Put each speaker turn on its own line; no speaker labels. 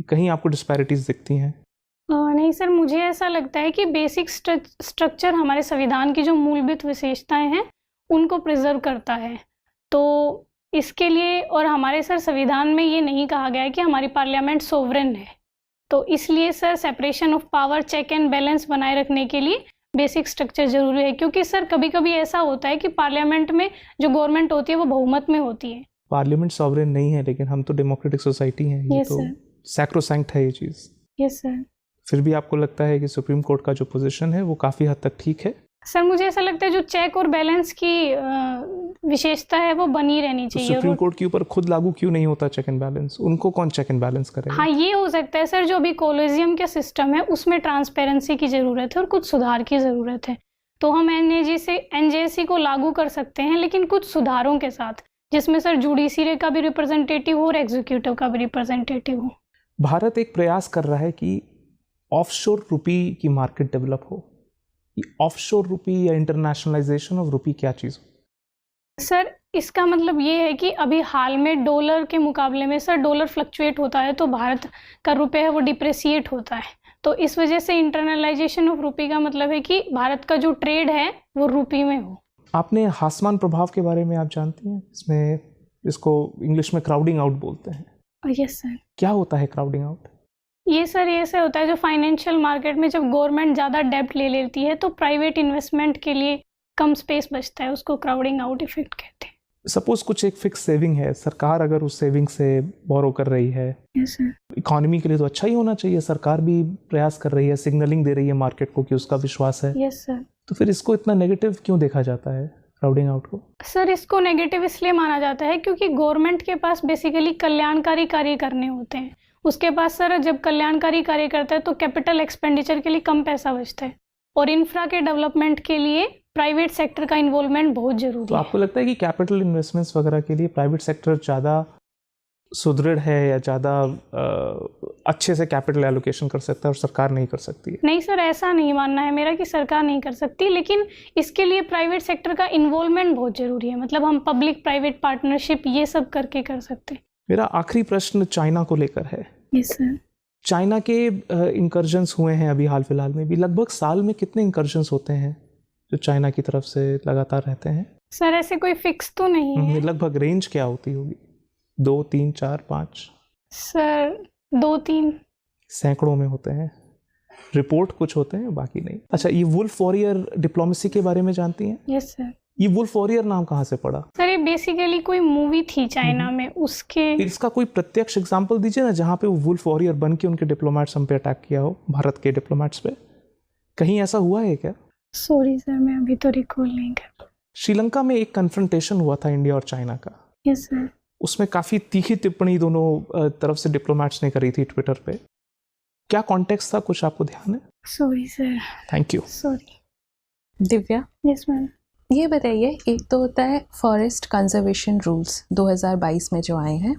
कहीं आपको डिस्पैरिटीज दिखती हैं?
नहीं सर, मुझे ऐसा लगता है कि बेसिक स्ट्रक्चर हमारे संविधान की जो मूलभूत विशेषताएं हैं उनको प्रिजर्व करता है। तो इसके लिए, और हमारे सर संविधान में ये नहीं कहा गया है कि हमारी पार्लियामेंट सोवरेन है, तो इसलिए sir separation of power, check and balance बनाए रखने के लिए बेसिक स्ट्रक्चर जरूरी है। क्योंकि सर कभी कभी ऐसा होता है कि पार्लियामेंट में जो गवर्नमेंट होती है वो बहुमत में होती है।
पार्लियामेंट सॉवरेन नहीं है, लेकिन हम तो डेमोक्रेटिक सोसाइटी हैं, ये तो सैक्रोसैंक्ट है ये चीज़।
Yes sir.
फिर भी आपको लगता है कि सुप्रीम कोर्ट का जो पोजीशन है वो काफ़ी हद तक ठीक है?
सर मुझे ऐसा लगता है जो चेक और बैलेंस की विशेषता है वो बनी रहनी चाहिए।
तो सुप्रीम कोर्ट के ऊपर खुद लागू क्यों नहीं होता चेक एंड बैलेंस? उनको कौन चेक एंड बैलेंस करेगा?
हाँ, ये हो सकता है सर, जो अभी कॉलेजियम का सिस्टम है उसमें ट्रांसपेरेंसी की ज़रूरत है और कुछ सुधार की ज़रूरत है। तो हम एनजेसी को लागू कर सकते हैं, लेकिन कुछ सुधारों के साथ, जिसमें सर जुडिशरी का भी रिप्रेजेंटेटिव हो और एग्जीक्यूटिव का भी रिप्रेजेंटेटिव हो।
भारत एक प्रयास कर रहा है कि ऑफशोर रुपी की मार्केट डेवलप हो। ऑफशोर रुपी या इंटरनेशनलाइजेशन ऑफ रुपी क्या चीज़ हो?
सर इसका मतलब ये है कि अभी हाल में डॉलर के मुकाबले में सर डॉलर फ्लक्चुएट होता है, तो भारत का रुपये है वो डिप्रेसिएट होता है। तो इस वजह से इंटरनलाइजेशन ऑफ रुपी का मतलब है कि भारत का जो ट्रेड है वो रुपी में हो। आपने
हासमान प्रभाव के बारे में आप जानती हैं? इसको इंग्लिश में क्राउडिंग आउट बोलते हैं।
Yes sir.
क्या होता है क्राउडिंग आउट?
ये सर ऐसे होता है, जो फाइनेंशियल मार्केट में जब गवर्नमेंट ज़्यादा डेब्ट ले लेती है तो प्राइवेट इन्वेस्टमेंट के लिए कम स्पेस बचता है, उसको क्राउडिंग आउट इफेक्ट कहते हैं।
सपोज कुछ एक फिक्स सेविंग है, सरकार अगर उस सेविंग से बोरो कर रही है,
यस सर,
इकोनॉमी के लिए तो अच्छा ही होना चाहिए, सरकार भी प्रयास कर रही है, सिग्नलिंग दे रही है मार्केट को कि उसका विश्वास है।
Yes sir.
तो फिर इसको इतना नेगेटिव क्यों देखा जाता है क्राउडिंग आउट को?
सर इसको नेगेटिव इसलिए माना जाता है क्योंकि गवर्नमेंट के पास बेसिकली कल्याणकारी कार्य करने होते हैं। उसके पास सर जब कल्याणकारी कार्य करता है तो कैपिटल एक्सपेंडिचर के लिए कम पैसा बचता है, और इंफ्रा के डेवलपमेंट के लिए प्राइवेट सेक्टर का इन्वॉल्वमेंट बहुत जरूरी है।
तो आपको लगता है कि कैपिटल इन्वेस्टमेंट्स वगैरह के लिए प्राइवेट सेक्टर ज़्यादा सुदृढ़ है या ज़्यादा अच्छे से कैपिटल एलोकेशन कर सकता है और सरकार नहीं कर सकती है?
नहीं सर, ऐसा नहीं मानना है मेरा कि सरकार नहीं कर सकती, लेकिन इसके लिए प्राइवेट सेक्टर का इन्वॉल्वमेंट बहुत ज़रूरी है। मतलब हम पब्लिक प्राइवेट पार्टनरशिप ये सब करके कर सकते हैं।
मेरा आखिरी प्रश्न चाइना को लेकर है।
Yes sir.
चाइना के इंकर्जन्स हुए हैं अभी हाल फिलहाल में भी। लगभग साल में कितने इंकर्जन्स होते हैं जो चाइना की तरफ से लगातार रहते हैं?
सर ऐसे कोई फिक्स तो नहीं है।
लगभग रेंज क्या होती होगी? 2, 3, 4, 5?
सर 2-3
सैकड़ों में होते हैं। रिपोर्ट कुछ होते हैं, बाकी नहीं। अच्छा, ये वुल्फ वॉरियर डिप्लोमेसी के बारे में जानती हैं?
Yes sir.
ये वुल्फ वॉरियर नाम कहाँ से पड़ा?
सर ये बेसिकली कोई मूवी थी चाइना में, उसके
इसका कोई प्रत्यक्ष एग्जांपल दीजिए ना, जहाँ पे वो वुल्फ वॉरियर बन के उनके डिप्लोमेट्स हम पे अटैक किया हो, भारत के डिप्लोमेट्स पे। कहीं ऐसा हुआ है क्या?
सॉरी सर, मैं अभी तो रिकॉल नहीं कर।
श्रीलंका में एक कन्फ्रंटेशन हुआ था इंडिया और चाइना का।
Yes sir.
उसमें काफ़ी तीखी टिप्पणी दोनों तरफ से डिप्लोमेट्स ने करी थी ट्विटर पे। क्या कॉन्टेक्स्ट था, कुछ आपको ध्यान है?
Sorry sir.
Thank you.
Sorry.
Divya,
yes ma'am.
ये बताइए, एक तो होता है फॉरेस्ट कंजर्वेशन रूल्स 2022 में जो आए हैं,